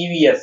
EVS